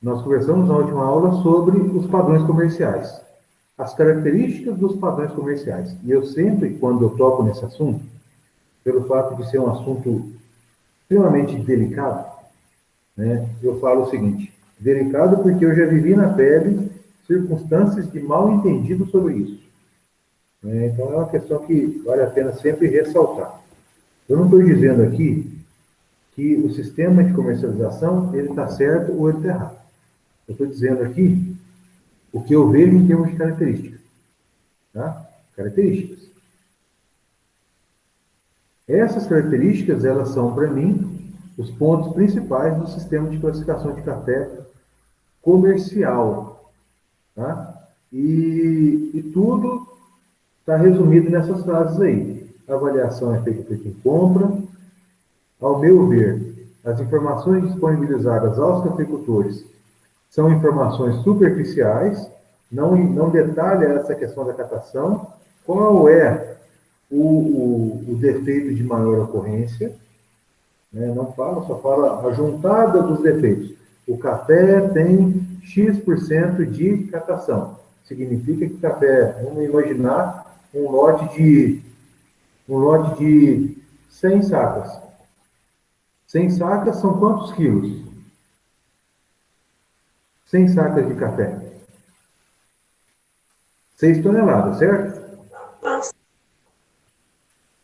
nós conversamos na última aula sobre os padrões comerciais, as características dos padrões comerciais. E eu sempre, quando eu toco nesse assunto, pelo fato de ser um assunto extremamente delicado, né, eu falo o seguinte: delicado porque eu já vivi na pele circunstâncias de mal entendido sobre isso. Né? Então, é uma questão que vale a pena sempre ressaltar. Eu não estou dizendo aqui que o sistema de comercialização ele está certo ou ele está errado. Eu estou dizendo aqui o que eu vejo em termos de características. Tá? Características. Essas características, elas são, para mim, os pontos principais do sistema de classificação de café comercial. Tá? E tudo está resumido nessas frases aí. A avaliação é feita por quem compra. Ao meu ver, as informações disponibilizadas aos cafeicultores são informações superficiais, não detalha essa questão da catação, qual é o defeito de maior ocorrência, né? Não fala, só fala a juntada dos defeitos. O café tem X% de catação. Significa que o café, vamos imaginar um lote de 100 sacas. 100 sacas são quantos quilos? 100 sacas de café. 6 toneladas, certo?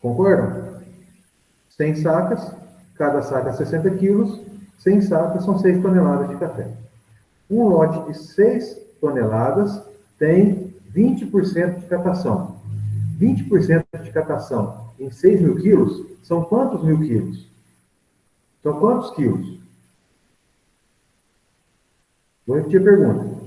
Concordam? 100 sacas, cada saca 60 quilos, 100 sacas são 6 toneladas de café. Um lote de 6 toneladas tem 20% de catação. 20% de catação em 6 mil quilos são quantos mil quilos? São quantos quilos? Vou repetir a pergunta.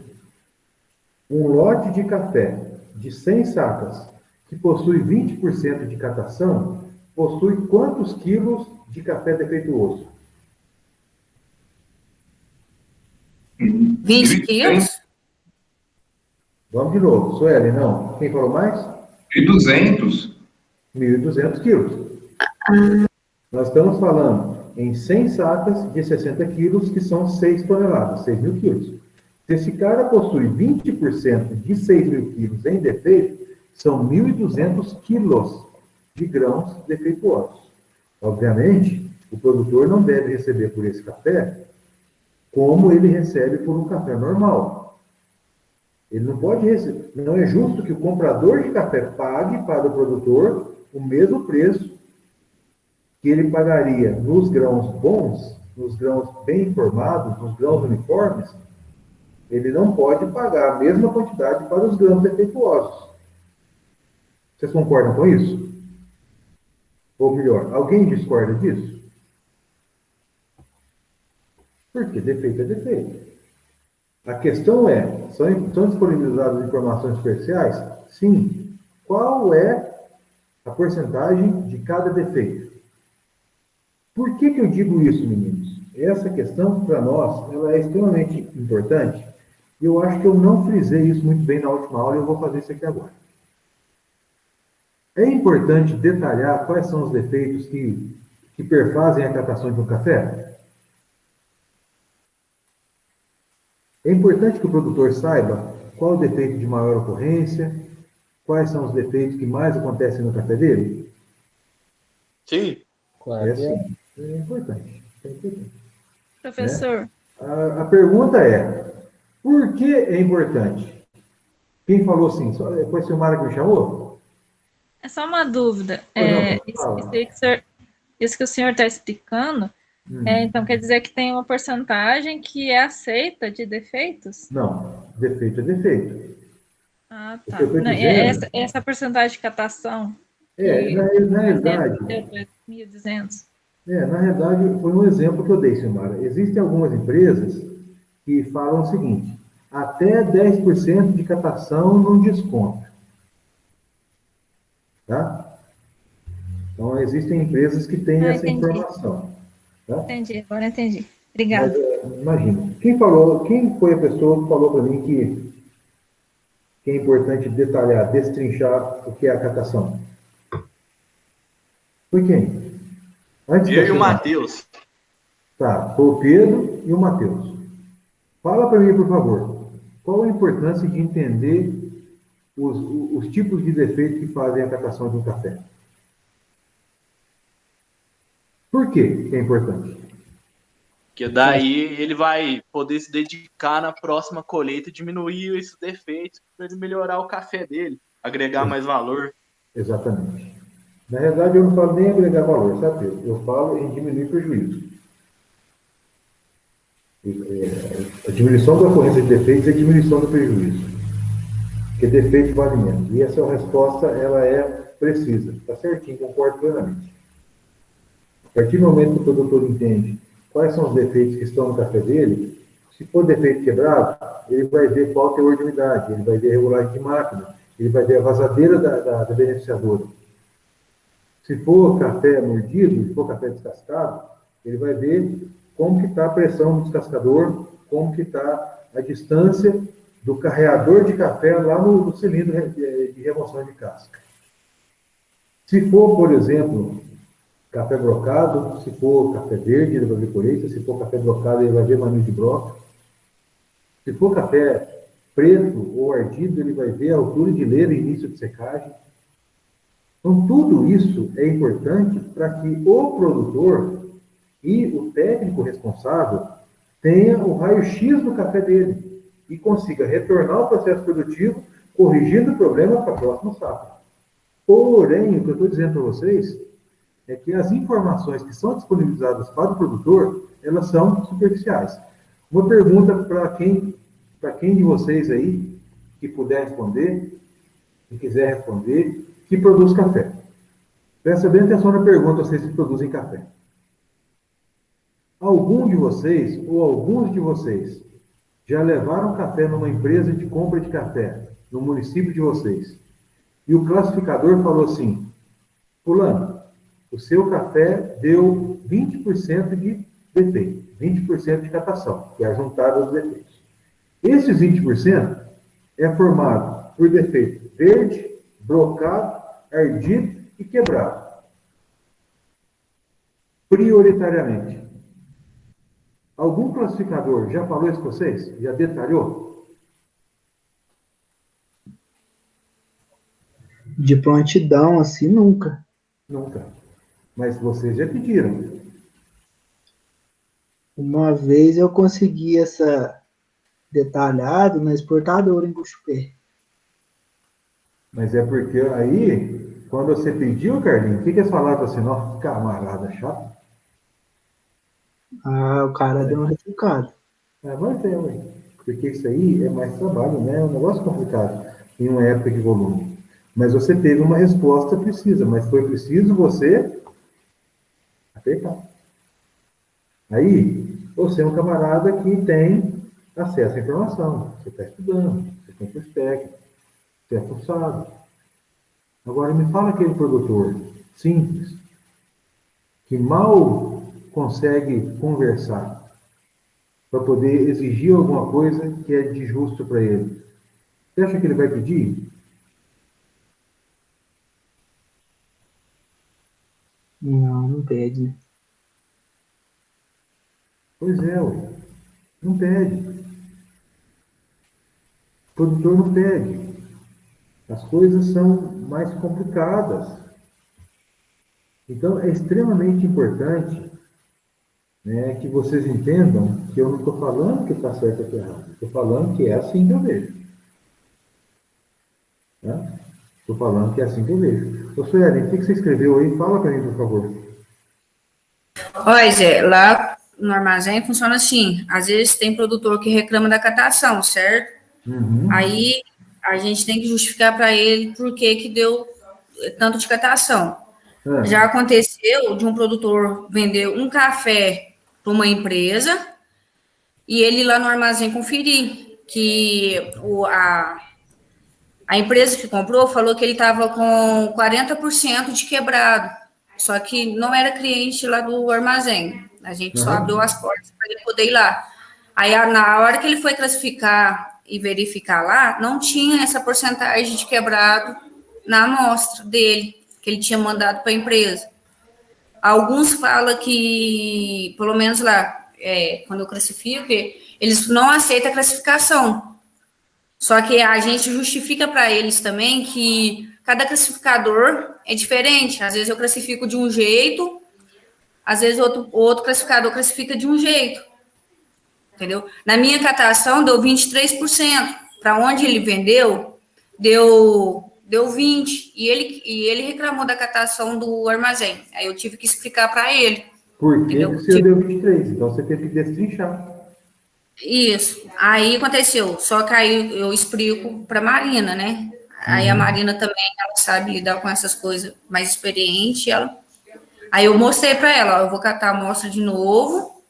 Um lote de café de 100 sacas que possui 20% de catação possui quantos quilos de café defeituoso? 20 quilos? Vamos de novo. Sueli, não. Quem falou mais? 1.200. 1.200 quilos. Nós estamos falando em 100 sacas de 60 quilos, que são 6 toneladas, 6 mil quilos. Se esse cara possui 20% de 6 mil quilos em defeito, são 1.200 quilos de grãos defeituosos. Obviamente, o produtor não deve receber por esse café como ele recebe por um café normal. Ele não pode receber. Não é justo que o comprador de café pague para o produtor o mesmo preço que ele pagaria nos grãos bons, nos grãos bem formados, nos grãos uniformes. Ele não pode pagar a mesma quantidade para os grãos defeituosos. Vocês concordam com isso? Ou melhor, alguém discorda disso? Porque defeito é defeito. A questão é, são disponibilizadas informações superficiais? Sim. Qual é a porcentagem de cada defeito? Por que eu digo isso, meninos? Essa questão, para nós, ela é extremamente importante. E eu acho que eu não frisei isso muito bem na última aula e eu vou fazer isso aqui agora. É importante detalhar quais são os defeitos que perfazem a catação de um café? É importante que o produtor saiba qual o defeito de maior ocorrência, quais são os defeitos que mais acontecem no café dele? Sim. Claro. Sim. É importante. É importante. Professor. Né? A pergunta é, por que é importante? Quem falou assim? Foi a Silmara que me chamou? É só uma dúvida. Isso que o senhor está explicando, então quer dizer que tem uma porcentagem que é aceita de defeitos? Não, defeito é defeito. Ah, tá. Não, essa porcentagem de catação. Na realidade. 1.200. Na realidade, foi um exemplo que eu dei, Silmara. Existem algumas empresas que falam o seguinte: até 10% de catação num desconto. Tá? Então, existem empresas que têm essa informação. Tá? Entendi, agora entendi. Obrigada. Mas, imagina, quem foi a pessoa que falou para mim que é importante detalhar, destrinchar o que é a catação? Foi quem? Eu e o Matheus. Tá, foi o Pedro e o Matheus. Fala para mim, por favor, qual a importância de entender os tipos de defeitos que fazem a catação de um café? Por que é importante? Porque daí ele vai poder se dedicar na próxima colheita e diminuir esses defeitos para ele melhorar o café dele, agregar mais valor. Exatamente. Na realidade, eu não falo nem em agregar valor, sabe, Pedro? Eu falo em diminuir prejuízo. A diminuição da ocorrência de defeitos é a diminuição do prejuízo. Porque defeito vale menos. E essa resposta, ela é precisa. Está certinho, concordo plenamente. A partir do momento que o produtor entende quais são os defeitos que estão no café dele, se for defeito quebrado, ele vai ver qual é o teor de umidade, ele vai ver a regulagem de máquina, ele vai ver a vazadeira da beneficiadora. Se for café mordido, se for café descascado, ele vai ver como que está a pressão do descascador, como que está a distância do carreador de café lá no cilindro de remoção de casca. Se for, por exemplo, café brocado, se for café verde, ele vai ver colheita, se for café brocado, ele vai ver manejo de broca. Se for café preto ou ardido, ele vai ver a altura de leira e início de secagem. Então, tudo isso é importante para que o produtor e o técnico responsável tenha o raio-x do café dele e consiga retornar ao processo produtivo, corrigindo o problema para a próxima safra. Porém, o que eu estou dizendo para vocês é que as informações que são disponibilizadas para o produtor, elas são superficiais. Uma pergunta para quem de vocês aí que puder responder, que quiser responder, que produz café. Presta bem atenção na pergunta, vocês que produzem café. Algum de vocês, ou alguns de vocês, já levaram café numa empresa de compra de café, no município de vocês, e o classificador falou assim: fulano, o seu café deu 20% de defeito, 20% de catação, que é a juntada dos defeitos. Esses 20% é formado por defeito verde, brocado, ardido e quebrado. Prioritariamente. Algum classificador já falou isso com vocês? Já detalhou? De prontidão, assim, nunca. Nunca. Mas vocês já pediram. Uma vez eu consegui essa detalhado na exportadora em Guxupé. Mas é porque aí, quando você pediu, Carlinhos, o que eles falaram assim? Nossa, camarada chato. Ah, o cara deu uma retrucada. Vai ter, ué. Porque isso aí é mais trabalho, né? É um negócio complicado em uma época de volume. Mas você teve uma resposta precisa, mas foi preciso você apertar. Aí, você é um camarada que tem acesso à informação. Você está estudando, você tem curso técnico, você é forçado. Agora, me fala aquele produtor simples, que mal consegue conversar para poder exigir alguma coisa que é de justo para ele. Você acha que ele vai pedir? Não, não pede, né? Pois é, ué. Não pede. O produtor não pede. As coisas são mais complicadas. Então, é extremamente importante, né, que vocês entendam que eu não estou falando que está certo ou errado. Estou falando que é assim que eu vejo. Estou falando que é assim que eu vejo. Ô, Sueli, o que você escreveu aí? Fala para mim, por favor. Olha, Zé, lá no armazém funciona assim. Às vezes tem produtor que reclama da catação, certo? Uhum. Aí a gente tem que justificar para ele por que deu tanto de catação. Já aconteceu de um produtor vender um café para uma empresa e ele lá no armazém conferir que a empresa que comprou falou que ele estava com 40% de quebrado, só que não era cliente lá do armazém. A gente só abriu as portas para ele poder ir lá. Aí, na hora que ele foi classificar e verificar lá, não tinha essa porcentagem de quebrado na amostra dele, que ele tinha mandado para a empresa. Alguns falam que, pelo menos lá, quando eu classifico, eles não aceitam a classificação. Só que a gente justifica para eles também que cada classificador é diferente. Às vezes eu classifico de um jeito, às vezes outro classificador classifica de um jeito. Entendeu? Na minha catação deu 23%. Para onde ele vendeu, deu 20%. E ele reclamou da catação do armazém. Aí eu tive que explicar para ele. Por que você deu 23%? Então você teve que destrinchar. Isso. Aí aconteceu. Só que aí eu explico para a Marina, né? Aí a Marina também, ela sabe lidar com essas coisas, mais experiente. Aí eu mostrei para ela, ó, eu vou catar a amostra de novo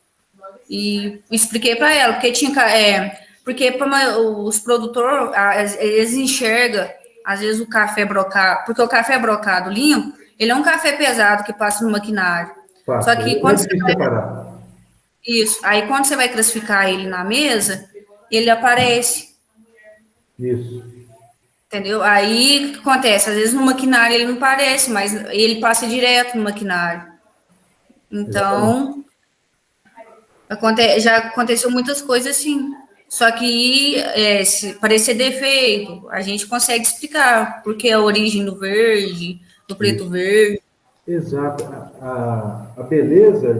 e expliquei para ela, porque os produtores, eles enxergam, às vezes, o café brocado, porque o café brocado limpo, ele é um café pesado que passa no maquinário. Fácil. Só que quando você vai... Isso. Aí, quando você vai classificar ele na mesa, ele aparece. Isso. Entendeu? Aí, o que acontece? Às vezes, no maquinário ele não aparece, mas ele passa direto no maquinário. Então, já aconteceu muitas coisas assim. Só que, se parecer defeito, a gente consegue explicar porque a origem do verde, do preto verde. Exato. A beleza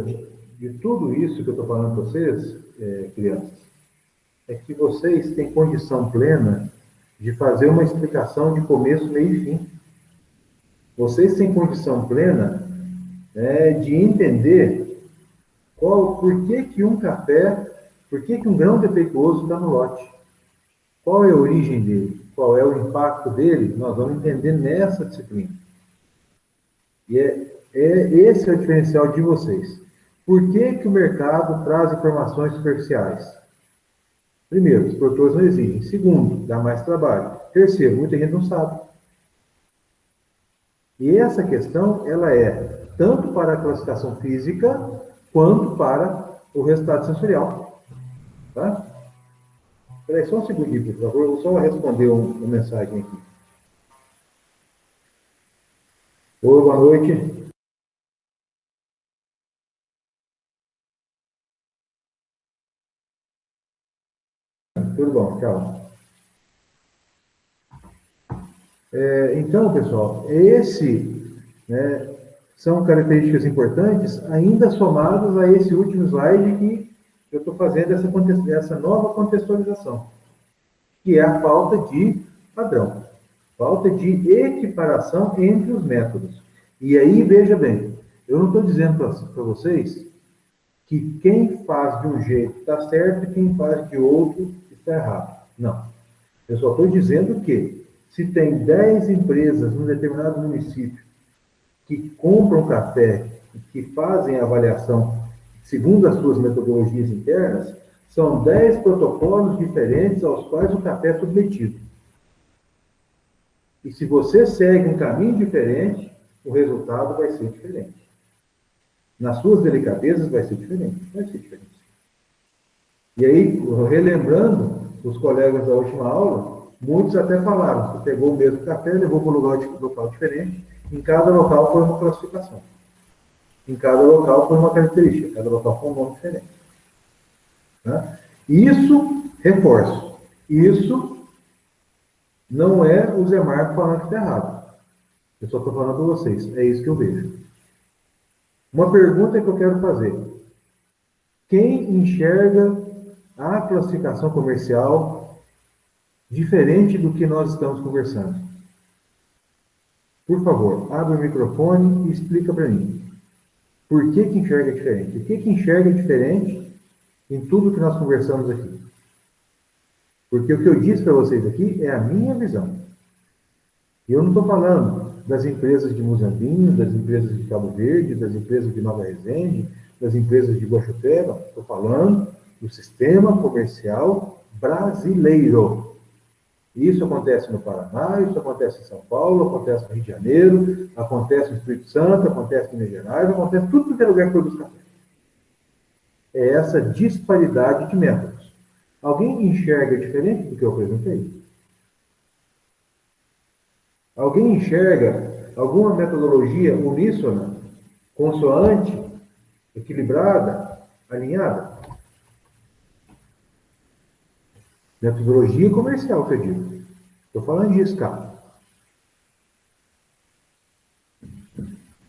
de tudo isso que eu estou falando para vocês, crianças, é que vocês têm condição plena de fazer uma explicação de começo, meio e fim. Vocês têm condição plena de entender por que um grão defeituoso está no lote. Qual é a origem dele? Qual é o impacto dele? Nós vamos entender nessa disciplina. E esse é o diferencial de vocês. Por que o mercado traz informações superficiais? Primeiro, os produtores não exigem. Segundo, dá mais trabalho. Terceiro, muita gente não sabe. E essa questão, ela é tanto para a classificação física, quanto para o resultado sensorial. Tá? Espera aí só um segundinho, por favor. Eu vou só responder uma mensagem aqui. Oi, boa noite. Tudo bom, tchau. Então, pessoal, são características importantes, ainda somadas a esse último slide que eu estou fazendo essa nova contextualização, que é a falta de padrão, falta de equiparação entre os métodos. E aí, veja bem, eu não estou dizendo para vocês que quem faz de um jeito está certo e quem faz de outro está errado. Não. Eu só estou dizendo que se tem 10 empresas num determinado município que compram café e que fazem a avaliação segundo as suas metodologias internas, são 10 protocolos diferentes aos quais o café é submetido. E se você segue um caminho diferente, o resultado vai ser diferente. Nas suas delicadezas vai ser diferente. Vai ser diferente. E aí, relembrando os colegas da última aula, muitos até falaram, você pegou o mesmo café, levou para um local diferente, em cada local foi uma classificação. Em cada local foi uma característica, cada local foi um nome diferente. Tá? Isso, reforço, isso não é o Zé Marco falando que está errado. Eu só estou falando para vocês, é isso que eu vejo. Uma pergunta que eu quero fazer. Quem enxerga a classificação comercial diferente do que nós estamos conversando? Por favor, abre o microfone e explica para mim. Por que enxerga diferente? O que enxerga diferente em tudo que nós conversamos aqui? Porque o que eu disse para vocês aqui é a minha visão. E eu não estou falando das empresas de Muzambinho, das empresas de Cabo Verde, das empresas de Nova Resende, das empresas de Guaxupeba. Estou falando do sistema comercial brasileiro. Isso acontece no Paraná, isso acontece em São Paulo, acontece no Rio de Janeiro, acontece no Espírito Santo, acontece em Minas Gerais, acontece tudo que é lugar que produz café. É essa disparidade de métodos. Alguém enxerga diferente do que eu apresentei? Alguém enxerga alguma metodologia uníssona, consoante, equilibrada, alinhada? Metodologia comercial, que eu digo. Estou falando disso, cara.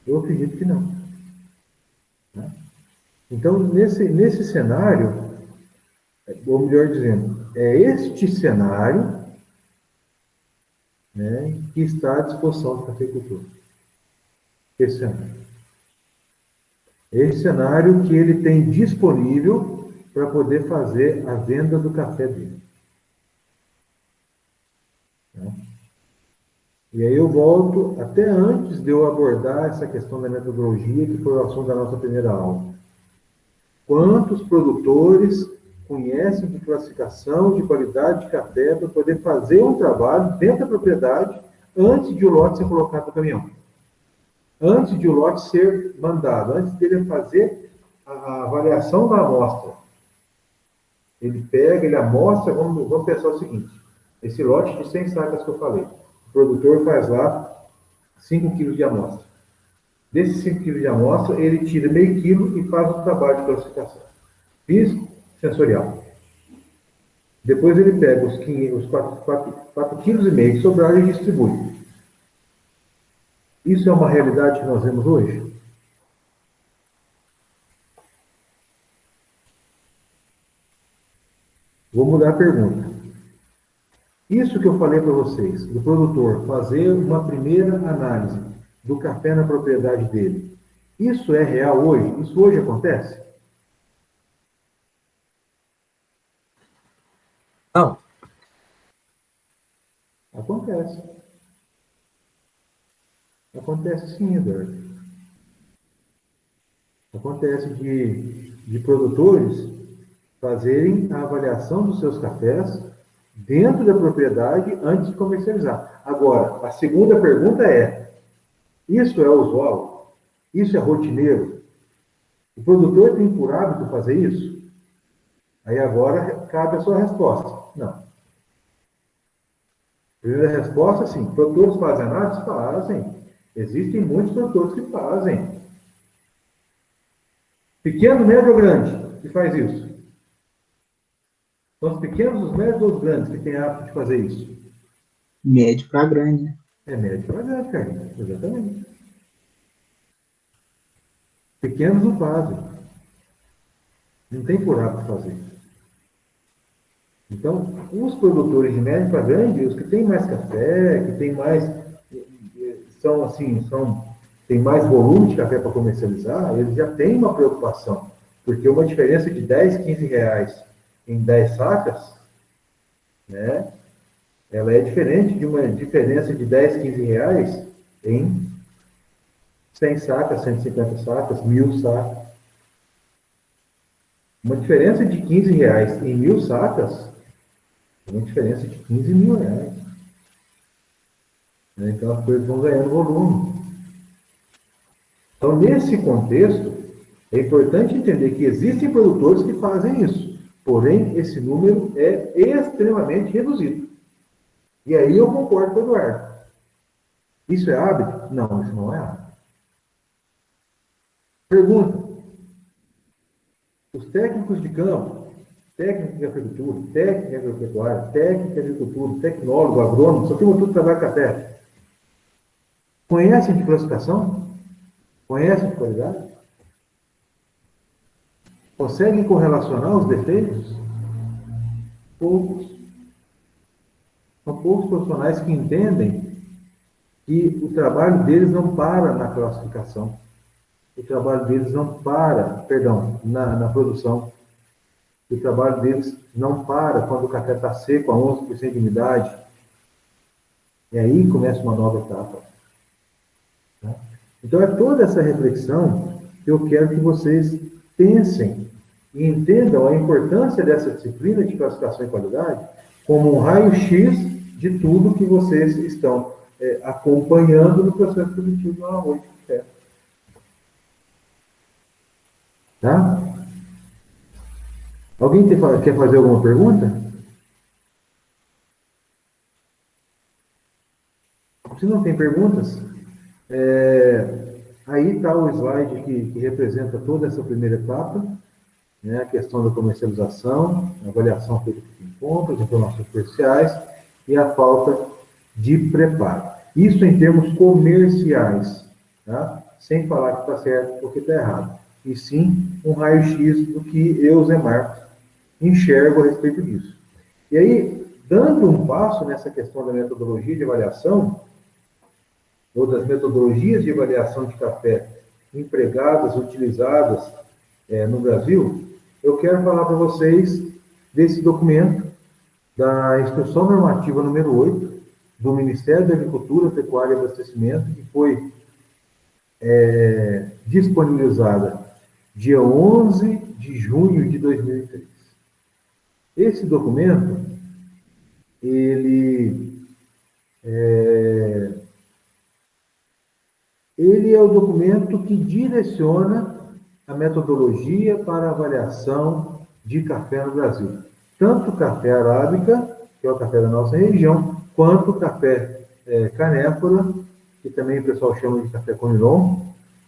Eu acredito que não. Né? Então, nesse cenário, ou melhor dizendo, é este cenário, né, que está à disposição do cafeicultor. Esse cenário. Esse cenário que ele tem disponível para poder fazer a venda do café dele. Né? E aí eu volto até antes de eu abordar essa questão da metodologia, que foi o assunto da nossa primeira aula. Quantos produtores conhecem de classificação, de qualidade de café, para poder fazer um trabalho dentro da propriedade antes de o lote ser colocado no caminhão? Antes de o lote ser mandado, antes dele fazer a avaliação da amostra. Ele pega, ele amostra, vamos pensar o seguinte, esse lote de 100 sacas que eu falei, o produtor faz lá 5 quilos de amostra. Desses 5 quilos de amostra, ele tira meio quilo e faz um trabalho de classificação. Físico, sensorial. Depois ele pega os 4,5 quilos que sobraram e distribui. Isso é uma realidade que nós vemos hoje? Vou mudar a pergunta. Isso que eu falei para vocês, do produtor fazer uma primeira análise do café na propriedade dele, isso é real hoje? Isso hoje acontece? Não. Acontece. Acontece sim, Eduardo. Acontece de produtores fazerem a avaliação dos seus cafés dentro da propriedade antes de comercializar. Agora, a segunda pergunta é, isso é usual? Isso é rotineiro? O produtor tem por hábito fazer isso? Aí agora cabe a sua resposta. Não. Primeira resposta, sim. Produtores fazem análise? Fazem. Existem muitos produtores que fazem. Pequeno, médio ou grande que faz isso? São os pequenos, os médios ou os grandes que têm hábito de fazer isso? Médio para grande, né? É médio para grande, Carlinhos. Exatamente. Pequenos não fazem. Não tem por hábito fazer. Então, os produtores de médio para grande, os que têm mais café, que têm mais... tem mais volume de café para comercializar, eles já têm uma preocupação. Porque uma diferença de 10, 15 reais em 10 sacas, né, ela é diferente de uma diferença de 10, 15 reais em 100 sacas, 150 sacas, 1.000 sacas. Uma diferença de 15 reais em 1.000 sacas é uma diferença de 15 mil reais. Então as coisas vão ganhando volume. Então, nesse contexto, é importante entender que existem produtores que fazem isso. Porém, esse número é extremamente reduzido. E aí eu concordo com o Eduardo. Isso é hábito? Não, isso não é hábito. Pergunta. Os técnicos de campo, técnico de agricultura, técnico de agropecuária, técnico de agricultura, tecnólogo, agrônomo, só tem tudo trabalho café. Conhecem de classificação? Conhecem de qualidade? Conseguem correlacionar os defeitos? Poucos. São poucos profissionais que entendem que o trabalho deles não para na classificação. O trabalho deles não para, na produção. O trabalho deles não para quando o café está seco a 11% de umidade. E aí começa uma nova etapa. Tá? Então é toda essa reflexão que eu quero que vocês pensem e entendam a importância dessa disciplina de classificação e qualidade como um raio-x de tudo que vocês estão acompanhando no processo produtivo na arroz de café. Tá? Alguém quer fazer alguma pergunta? Se não tem perguntas, aí está o slide que representa toda essa primeira etapa. né, a questão da comercialização, a avaliação feita por compras, informações comerciais e a falta de preparo. Isso em termos comerciais, tá? Sem falar que está certo ou que está errado. E sim um raio-x do que eu, Zé Marcos, enxergo a respeito disso. E aí, dando um passo nessa questão da metodologia de avaliação, ou das metodologias de avaliação de café empregadas, utilizadas no Brasil, eu quero falar para vocês desse documento da Instrução Normativa número 8, do Ministério da Agricultura, Pecuária e Abastecimento, que foi disponibilizada dia 11 de junho de 2003. Esse documento, ele é o documento que direciona a metodologia para avaliação de café no Brasil. Tanto o café arábica, que é o café da nossa região, quanto o café canéfora, que também o pessoal chama de café conilon,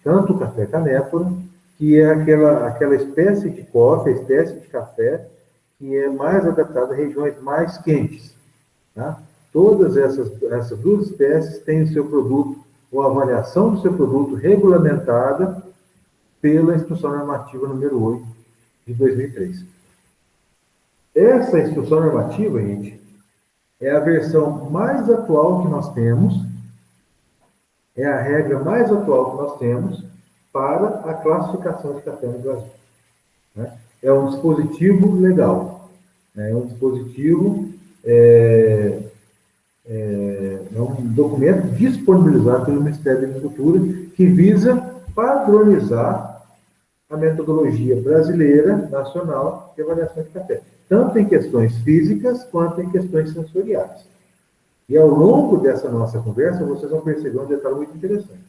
tanto o café canéfora, que é aquela espécie de coffee, espécie de café, que é mais adaptada a regiões mais quentes. Tá? Todas essas duas espécies têm o seu produto, ou a avaliação do seu produto regulamentada pela Instrução Normativa número 8 de 2003. Essa Instrução Normativa, gente, é a versão mais atual que nós temos, é a regra mais atual que nós temos para a classificação de café no Brasil. Né? É um dispositivo legal, né? É um dispositivo, é um documento disponibilizado pelo Ministério da Agricultura que visa padronizar a metodologia brasileira, nacional, de avaliação de café, tanto em questões físicas quanto em questões sensoriais. E ao longo dessa nossa conversa, vocês vão perceber um detalhe muito interessante.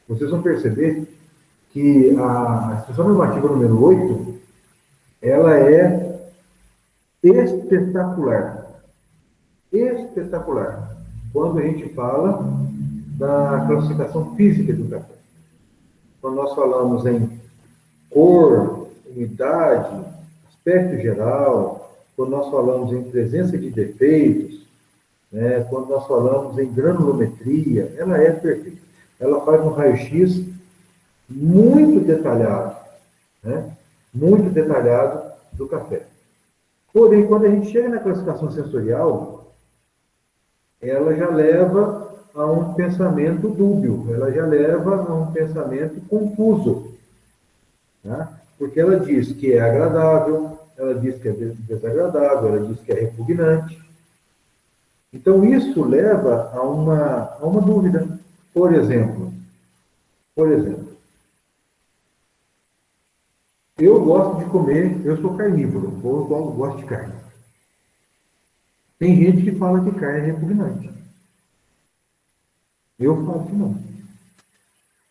Vocês vão perceber que a Instrução Normativa número 8, ela é espetacular. Espetacular. Quando a gente fala da classificação física do café. Quando nós falamos em cor, umidade, aspecto geral, quando nós falamos em presença de defeitos, né, quando nós falamos em granulometria, ela é perfeita. Ela faz um raio-x muito detalhado, né, muito detalhado do café. Porém, quando a gente chega na classificação sensorial, ela já leva a um pensamento dúbio, ela já leva a um pensamento confuso. Tá? Porque ela diz que é agradável, ela diz que é desagradável, ela diz que é repugnante. Então, isso leva a uma dúvida. Por exemplo, eu gosto de comer, eu sou carnívoro, ou eu gosto de carne. Tem gente que fala que carne é repugnante. Eu falo que não.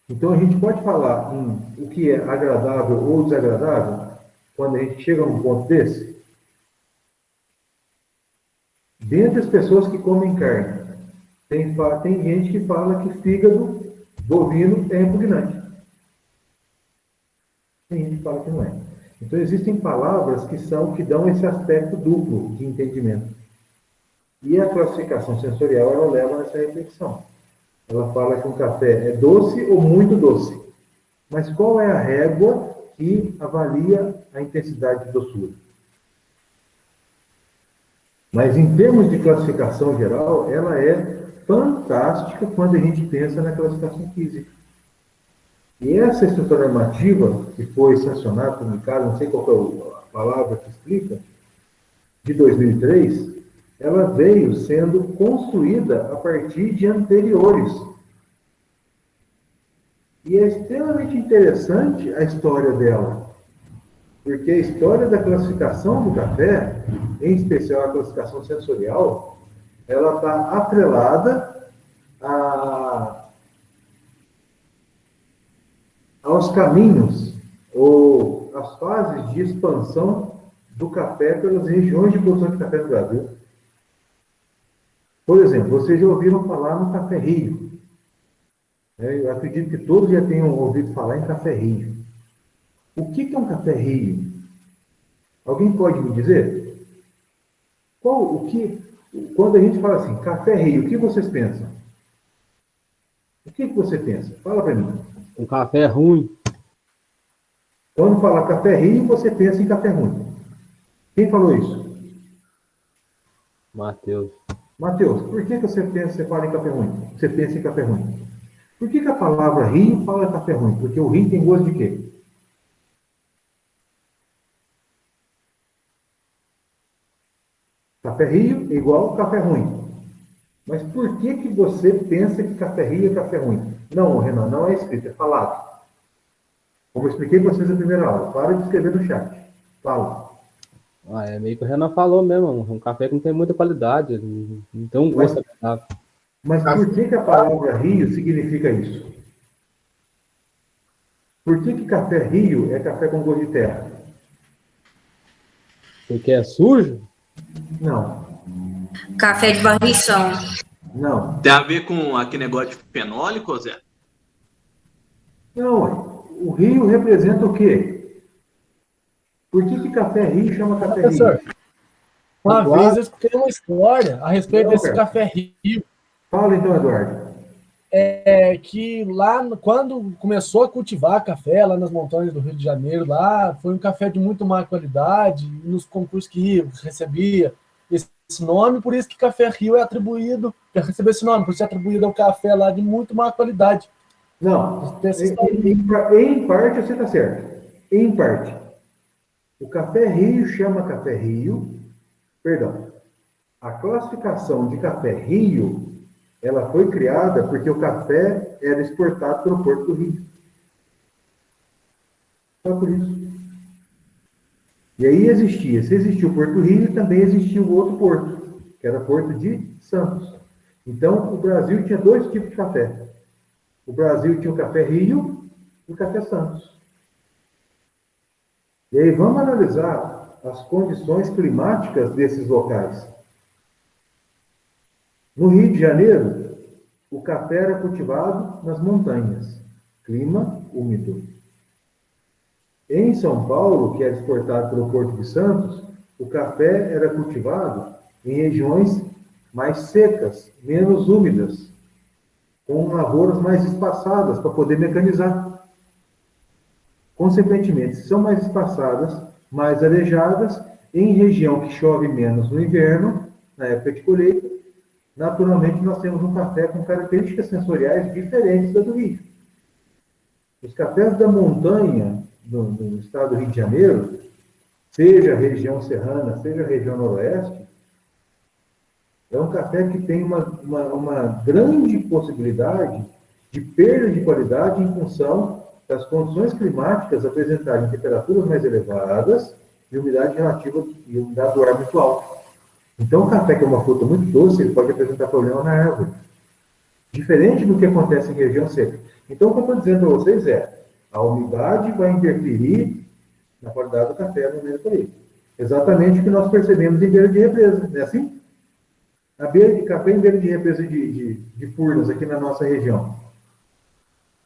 Então, a gente pode falar em o que é agradável ou desagradável quando a gente chega num ponto desse? Dentre as pessoas que comem carne, tem gente que fala que fígado bovino é repugnante. Tem gente que fala que não é. Então, existem palavras que dão esse aspecto duplo de entendimento. E a classificação sensorial, ela leva nessa reflexão. Ela fala que um café é doce ou muito doce. Mas qual é a régua que avalia a intensidade de doçura? Mas em termos de classificação geral, ela é fantástica quando a gente pensa na classificação física. E essa Instrução Normativa, que foi sancionada, publicada, não sei qual é a palavra que explica, de 2003, ela veio sendo construída a partir de anteriores. E é extremamente interessante a história dela, porque a história da classificação do café, em especial a classificação sensorial, ela está atrelada aos caminhos ou às fases de expansão do café pelas regiões de produção de café no Brasil. Por exemplo, vocês já ouviram falar no café Rio. Eu acredito que todos já tenham ouvido falar em café Rio. O que é um café Rio? Alguém pode me dizer? Quando a gente fala assim, café Rio, o que vocês pensam? O que você pensa? Fala para mim. Um café ruim. Quando fala café Rio, você pensa em café ruim. Quem falou isso? Matheus. Matheus, por que você fala em café ruim? Você pensa em café ruim. Por que a palavra Rio fala café ruim? Porque o Rio tem gosto de quê? Café Rio é igual café ruim. Mas por que você pensa que café Rio é café ruim? Não, Renan, não é escrito, é falado. Como eu expliquei para vocês na primeira aula. Para de escrever no chat. Fala. É meio que o Renan falou mesmo. Um café que não tem muita qualidade. Não tem um gosto agradável. Mas por que a palavra Rio significa isso? Por que café Rio é café com gosto de terra? Porque é sujo? Não. Café de barrição. Não. Tem a ver com aquele negócio de fenólico, Zé? Não, o Rio representa o quê? Por que café Rio chama café Professor, Rio? uma vez eu escutei uma história a respeito desse cara. café Rio, Fala então, Eduardo. que lá, quando começou a cultivar café lá nas montanhas do Rio de Janeiro, lá foi um café de muito má qualidade, e nos concursos que recebia esse nome, por isso que café Rio é atribuído, recebeu esse nome, por ser atribuído ao café lá de muito má qualidade. Não, Dessa história. em parte você está certo. Em parte. O café Rio chama café Rio, perdão, a classificação de café Rio, ela foi criada porque o café era exportado pelo Porto do Rio. Só por isso. E aí se existia o Porto do Rio, também existia o outro porto, que era o Porto de Santos. Então, o Brasil tinha dois tipos de café. O Brasil tinha o café Rio e o café Santos. E aí vamos analisar as condições climáticas desses locais. No Rio de Janeiro, o café era cultivado nas montanhas, clima úmido. Em São Paulo, que era exportado pelo Porto de Santos, o café era cultivado em regiões mais secas, menos úmidas, com lavouras mais espaçadas para poder mecanizar. Consequentemente, se são mais espaçadas, mais arejadas, em região que chove menos no inverno, na época de colheita, naturalmente nós temos um café com características sensoriais diferentes da do Rio. Os cafés da montanha, no estado do Rio de Janeiro, seja a região serrana, seja a região noroeste, é um café que tem uma grande possibilidade de perda de qualidade em função das condições climáticas apresentarem temperaturas mais elevadas e umidade relativa e umidade do ar muito alta. Então, o café, que é uma fruta muito doce, ele pode apresentar problema na árvore. Diferente do que acontece em região seca. Então, o que eu estou dizendo para vocês é, a umidade vai interferir na qualidade do café no meio do colheita. Exatamente o que nós percebemos em beira de represa, não é assim? A beira de café em beira de represa de Furnas, aqui na nossa região.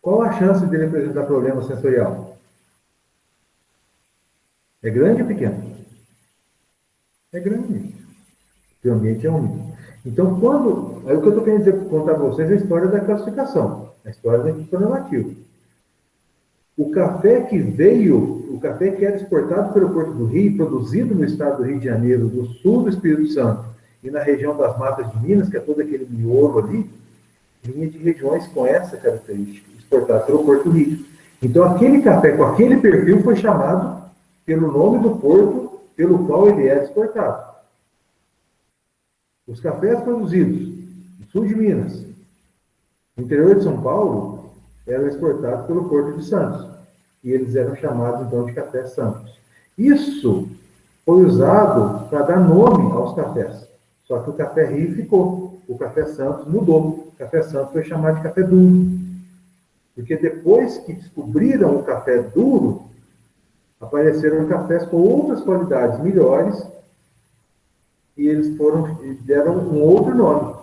Qual a chance dele apresentar problema sensorial? É grande ou pequeno? É grande. Porque o ambiente é úmido. Então, aí o que eu estou querendo contar para vocês é a história da classificação, a história da questão normativa. O café que era exportado pelo Porto do Rio, produzido no estado do Rio de Janeiro, do sul do Espírito Santo e na região das Matas de Minas, que é todo aquele miolo ali, vinha de regiões com essa característica, exportado pelo Porto do Rio. Então, aquele café com aquele perfil foi chamado pelo nome do porto pelo qual ele é exportado. Os cafés produzidos no sul de Minas, no interior de São Paulo, eram exportados pelo Porto de Santos. E eles eram chamados, então, de café Santos. Isso foi usado para dar nome aos cafés. Só que o café Rio ficou. O café Santos mudou. O café Santos foi chamado de café duro. Porque depois que descobriram o café duro, apareceram cafés com outras qualidades melhores e eles deram um outro nome.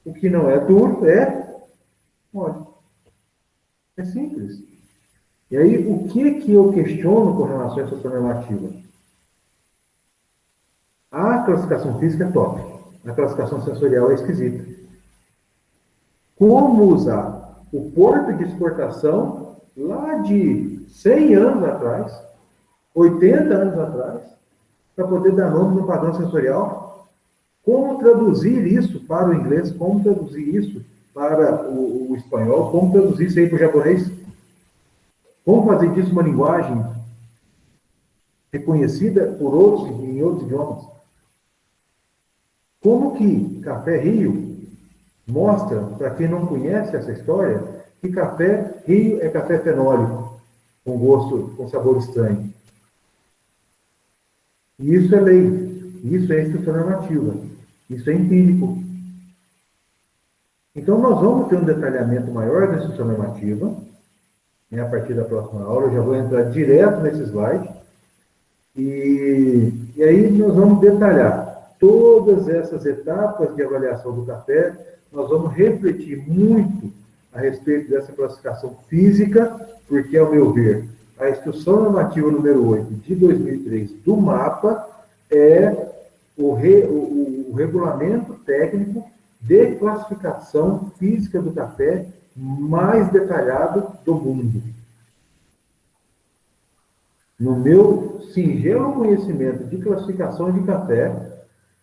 O que não é duro é mole. É simples. E aí, o que eu questiono com relação a essa normativa? classificação física é top. A classificação sensorial é esquisita. Como usar o porto de exportação lá de 100 anos atrás, 80 anos atrás, para poder dar nome no padrão sensorial? Como traduzir isso para o inglês? Como traduzir isso para o espanhol? Como traduzir isso aí para o japonês? Como fazer disso uma linguagem reconhecida por outros, em outros idiomas? Como que Café Rio mostra, para quem não conhece essa história, que Café Rio é café fenólico, com gosto, com sabor estranho? E isso é lei, isso é instrução normativa, isso é empírico. Então, nós vamos ter um detalhamento maior da instrução normativa, né, a partir da próxima aula. Eu já vou entrar direto nesse slide. E aí nós vamos detalhar todas essas etapas de avaliação do café. Nós vamos refletir muito a respeito dessa classificação física, porque, ao meu ver, a instrução normativa número 8 de 2003 do MAPA é o regulamento técnico de classificação física do café mais detalhado do mundo. No meu singelo conhecimento de classificação de café,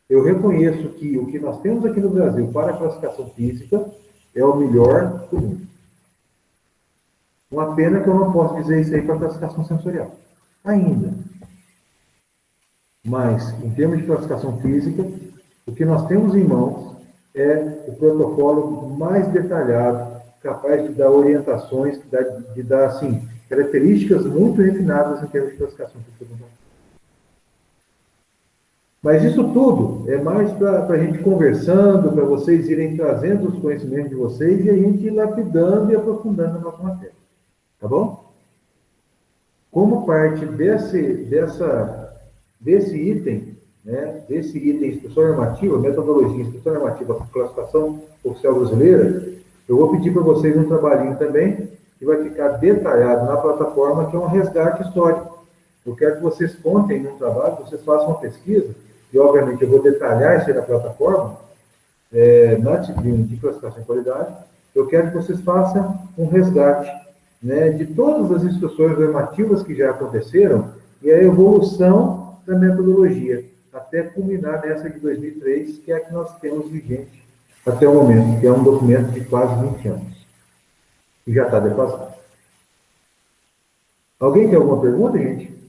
eu reconheço que o que nós temos aqui no Brasil para a classificação física é o melhor do mundo. Uma pena que eu não posso dizer isso aí para a classificação sensorial. Ainda. Mas, em termos de classificação física, o que nós temos em mãos é o protocolo mais detalhado, capaz de dar orientações, de dar, assim, características muito refinadas em termos de classificação física. Mas isso tudo é mais para a gente conversando, para vocês irem trazendo os conhecimentos de vocês e a gente ir lapidando e aprofundando a nossa matéria. Tá bom? Como parte desse item, né, desse item instrução normativa, metodologia, instrução normativa, classificação oficial brasileira, eu vou pedir para vocês um trabalhinho também, que vai ficar detalhado na plataforma, que é um resgate histórico. Eu quero que vocês contem num trabalho, que vocês façam uma pesquisa, e obviamente eu vou detalhar isso aí na plataforma, na disciplina de classificação e qualidade. Eu quero que vocês façam um resgate, né, de todas as instruções normativas que já aconteceram e a evolução da metodologia, até culminar nessa de 2003, que é a que nós temos vigente até o momento, que é um documento de quase 20 anos, que já está defasado. Alguém tem alguma pergunta, gente?